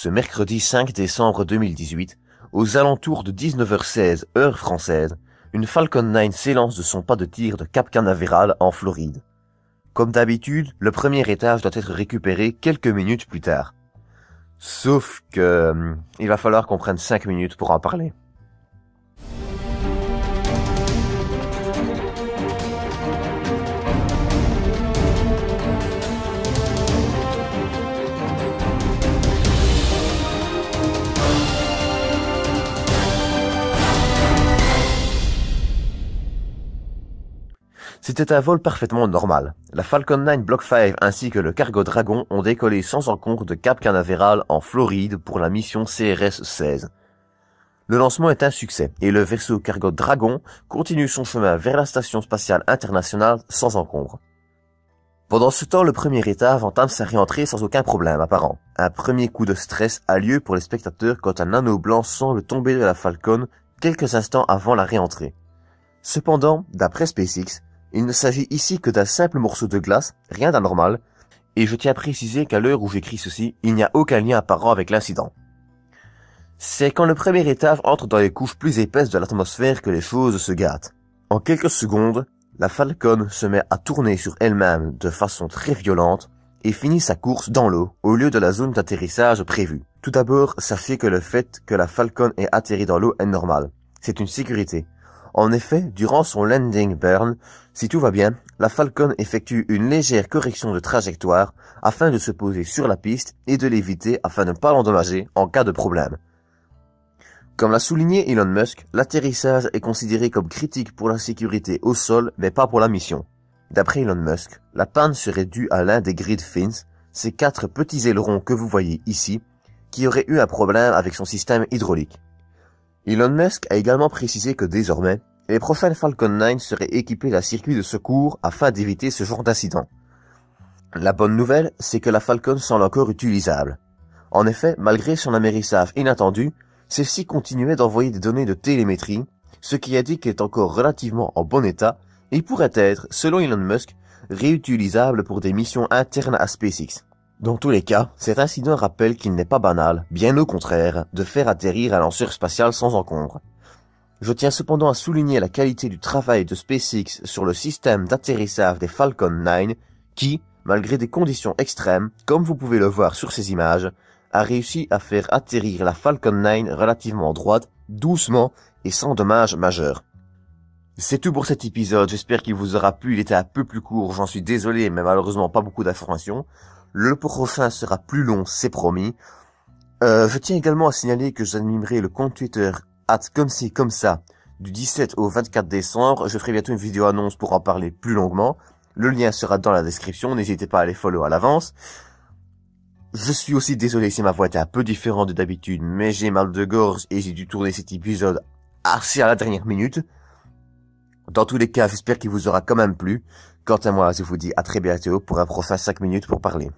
Ce mercredi 5 décembre 2018, aux alentours de 19h16 heure française, une Falcon 9 s'élance de son pas de tir de Cap Canaveral en Floride. Comme d'habitude, le premier étage doit être récupéré quelques minutes plus tard. Sauf que il va falloir qu'on prenne 5 minutes pour en parler. C'était un vol parfaitement normal. La Falcon 9 Block 5 ainsi que le cargo Dragon ont décollé sans encombre de Cap Canaveral en Floride pour la mission CRS-16. Le lancement est un succès et le vaisseau cargo Dragon continue son chemin vers la Station spatiale internationale sans encombre. Pendant ce temps, le premier étage entame sa réentrée sans aucun problème apparent. Un premier coup de stress a lieu pour les spectateurs quand un anneau blanc semble tomber de la Falcon quelques instants avant la réentrée. Cependant, d'après SpaceX, il ne s'agit ici que d'un simple morceau de glace, rien d'anormal, et je tiens à préciser qu'à l'heure où j'écris ceci, il n'y a aucun lien apparent avec l'incident. C'est quand le premier étage entre dans les couches plus épaisses de l'atmosphère que les choses se gâtent. En quelques secondes, la Falcon se met à tourner sur elle-même de façon très violente et finit sa course dans l'eau au lieu de la zone d'atterrissage prévue. Tout d'abord, sachez que le fait que la Falcon ait atterri dans l'eau est normal. C'est une sécurité. En effet, durant son landing burn, si tout va bien, la Falcon effectue une légère correction de trajectoire afin de se poser sur la piste et de l'éviter afin de ne pas l'endommager en cas de problème. Comme l'a souligné Elon Musk, l'atterrissage est considéré comme critique pour la sécurité au sol mais pas pour la mission. D'après Elon Musk, la panne serait due à l'un des grid fins, ces 4 petits ailerons que vous voyez ici, qui aurait eu un problème avec son système hydraulique. Elon Musk a également précisé que désormais, les prochaines Falcon 9 seraient équipées d'un circuit de secours afin d'éviter ce genre d'incident. La bonne nouvelle, c'est que la Falcon semble encore utilisable. En effet, malgré son amérissage inattendu, celle-ci continuait d'envoyer des données de télémétrie, ce qui indique qu'elle est encore relativement en bon état et pourrait être, selon Elon Musk, réutilisable pour des missions internes à SpaceX. Dans tous les cas, cet incident rappelle qu'il n'est pas banal, bien au contraire, de faire atterrir un lanceur spatial sans encombre. Je tiens cependant à souligner la qualité du travail de SpaceX sur le système d'atterrissage des Falcon 9 qui, malgré des conditions extrêmes, comme vous pouvez le voir sur ces images, a réussi à faire atterrir la Falcon 9 relativement droite, doucement et sans dommages majeurs. C'est tout pour cet épisode, j'espère qu'il vous aura plu, il était un peu plus court, j'en suis désolé, mais malheureusement pas beaucoup d'informations. Le prochain sera plus long, c'est promis. Je tiens également à signaler que j'animerai le compte Twitter @comeci-comme-ça du 17 au 24 décembre. Je ferai bientôt une vidéo annonce pour en parler plus longuement. Le lien sera dans la description, n'hésitez pas à les follow à l'avance. Je suis aussi désolé si ma voix était un peu différente de d'habitude, mais j'ai mal de gorge et j'ai dû tourner cet épisode assez à la dernière minute. Dans tous les cas, j'espère qu'il vous aura quand même plu. Quant à moi, je vous dis à très bientôt pour un prochain 5 minutes pour parler.